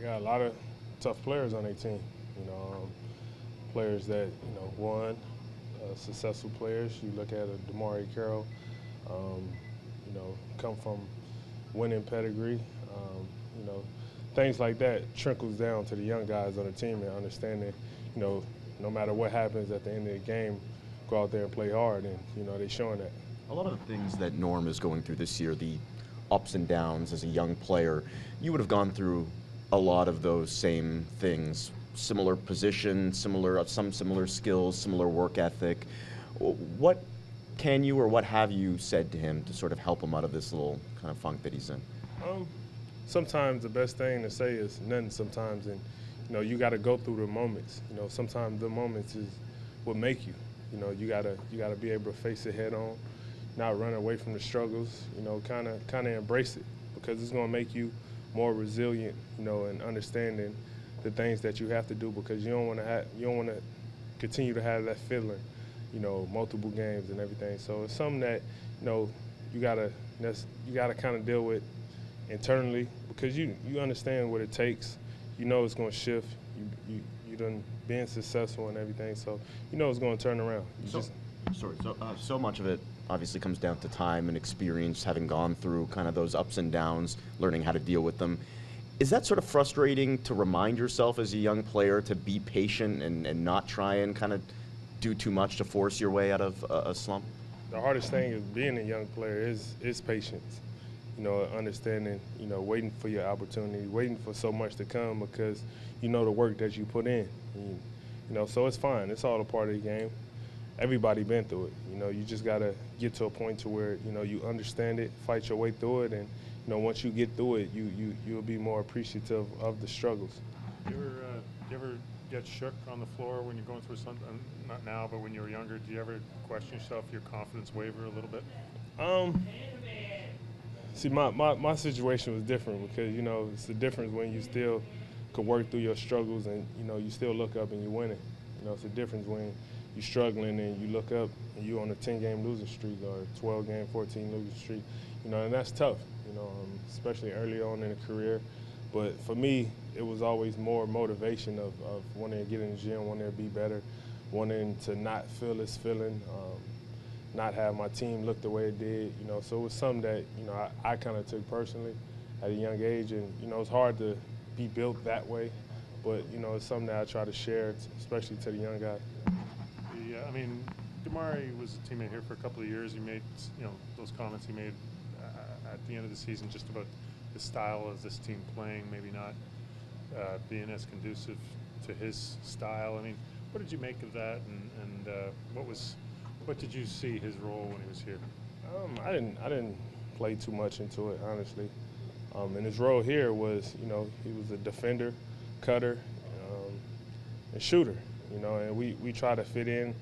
got a lot of tough players on their team. Players that won, successful players. You look at a DeMar Carroll, come from winning pedigree. Things like that trickles down to the young guys on the team and understanding, no matter what happens at the end of the game, go out there and play hard, and they're showing that. A lot of the things that Norm is going through this year, the ups and downs as a young player, you would have gone through a lot of those same things. Similar position, some similar skills, similar work ethic. What can you or what have you said to him to sort of help him out of this little kind of funk that he's in? Sometimes the best thing to say is nothing sometimes, and you got to go through the moments. Sometimes the moments is what make you. You gotta be able to face it head on, not run away from the struggles. Kind of embrace it, because it's gonna make you more resilient. And understanding the things that you have to do, because you don't want to continue to have that feeling. Multiple games and everything. So it's something that you gotta kind of deal with internally, because you understand what it takes. It's going to shift. You done being successful and everything, so it's going to turn around. So much of it obviously comes down to time and experience, having gone through kind of those ups and downs, learning how to deal with them. Is that sort of frustrating to remind yourself as a young player to be patient and not try and kind of do too much to force your way out of a slump? The hardest thing is being a young player is patience. Understanding, waiting for your opportunity, waiting for so much to come, because the work that you put in. So it's fine. It's all a part of the game. Everybody been through it. You just got to get to a point to where, you understand it, fight your way through it, and, once you get through it, you'll be more appreciative of the struggles. Do you ever get shook on the floor when you're going through something? Not now, but when you were younger, do you ever question yourself, your confidence waver a little bit? See, my situation was different, because, it's the difference when you still could work through your struggles and, you still look up and you win it. It's a difference when you're struggling and you look up and you're on a 10-game losing streak or a 12-game, 14 losing streak, and that's tough, especially early on in a career. But for me, it was always more motivation of wanting to get in the gym, wanting to be better, wanting to not feel this feeling, not have my team look the way it did, So it was something that, I kind of took personally at a young age, and, it's hard to be built that way, but, it's something that I try to share, especially to the young guys. Yeah, I mean, DeMar was a teammate here for a couple of years. He made, those comments he made at the end of the season just about the style of this team playing, maybe not being as conducive to his style. I mean, what did you make of that, and what did you see his role when he was here? I didn't play too much into it, honestly. And his role here was, he was a defender, cutter, and shooter. And we try to fit in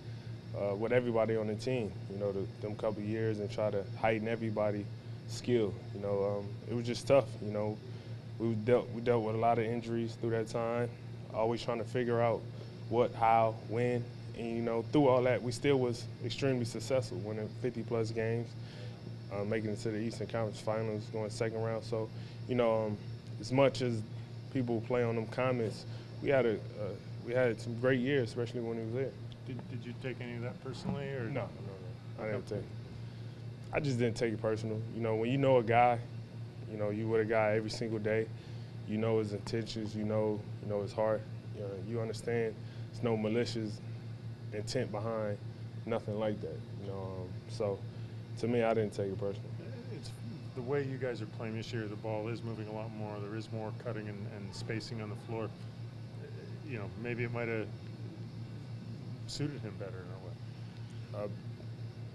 with everybody on the team. Them couple of years, and try to heighten everybody's skill. It was just tough. We dealt with a lot of injuries through that time. Always trying to figure out what, how, when. And, through all that, we still was extremely successful, winning 50-plus games, making it to the Eastern Conference Finals, going second round. So, as much as people play on them comments, we had some great years, especially when he was there. Did you take any of that personally, or no? I didn't take it. I just didn't take it personal. When you know a guy, you with a guy every single day, his intentions, his heart, you understand there's no malicious intent behind nothing like that. So to me, I didn't take it personal. It's the way you guys are playing this year. The ball is moving a lot more. There is more cutting and spacing on the floor. Maybe it might have suited him better in a way.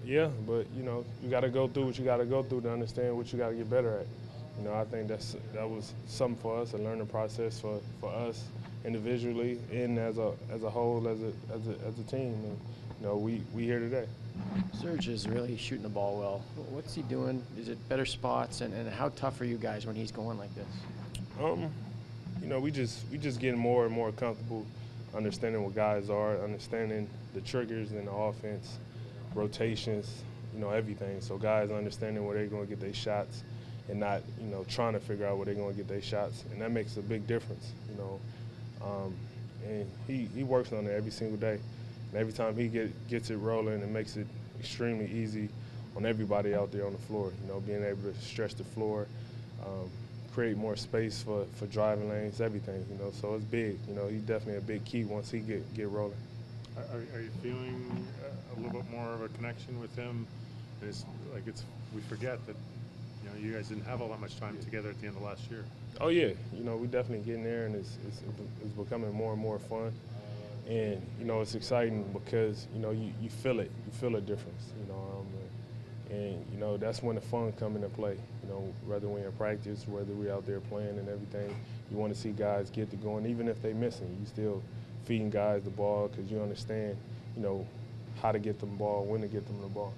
Yeah, but you got to go through what you got to go through to understand what you got to get better at. I think that was something for us, a learning process for us individually and as a whole, as a team. And we here today. Serge is really shooting the ball well. What's he doing? Is it better spots? And how tough are you guys when he's going like this? We just getting more and more comfortable understanding what guys are, understanding the triggers in the offense, rotations, everything. So guys understanding where they're going to get their shots, and not, you know, trying to figure out where they're going to get their shots. And that makes a big difference, you know. And he works on it every single day. And every time he gets it rolling, it makes it extremely easy on everybody out there on the floor, you know, being able to stretch the floor, create more space for driving lanes, everything, you know. So it's big, you know. He's definitely a big key once he get rolling. Are you feeling a little bit more of a connection with him? We forget that, you know, you guys didn't have all that much time together at the end of last year. Oh yeah, you know, we definitely getting there, and it's becoming more and more fun. And you know, it's exciting because you know you feel it, you feel a difference, you know, and you know that's when the fun come into play. You know, whether we're in practice, whether we're out there playing and everything, you want to see guys get to going, even if they missing, you still feeding guys the ball because you understand, you know, how to get them the ball, when to get them the ball.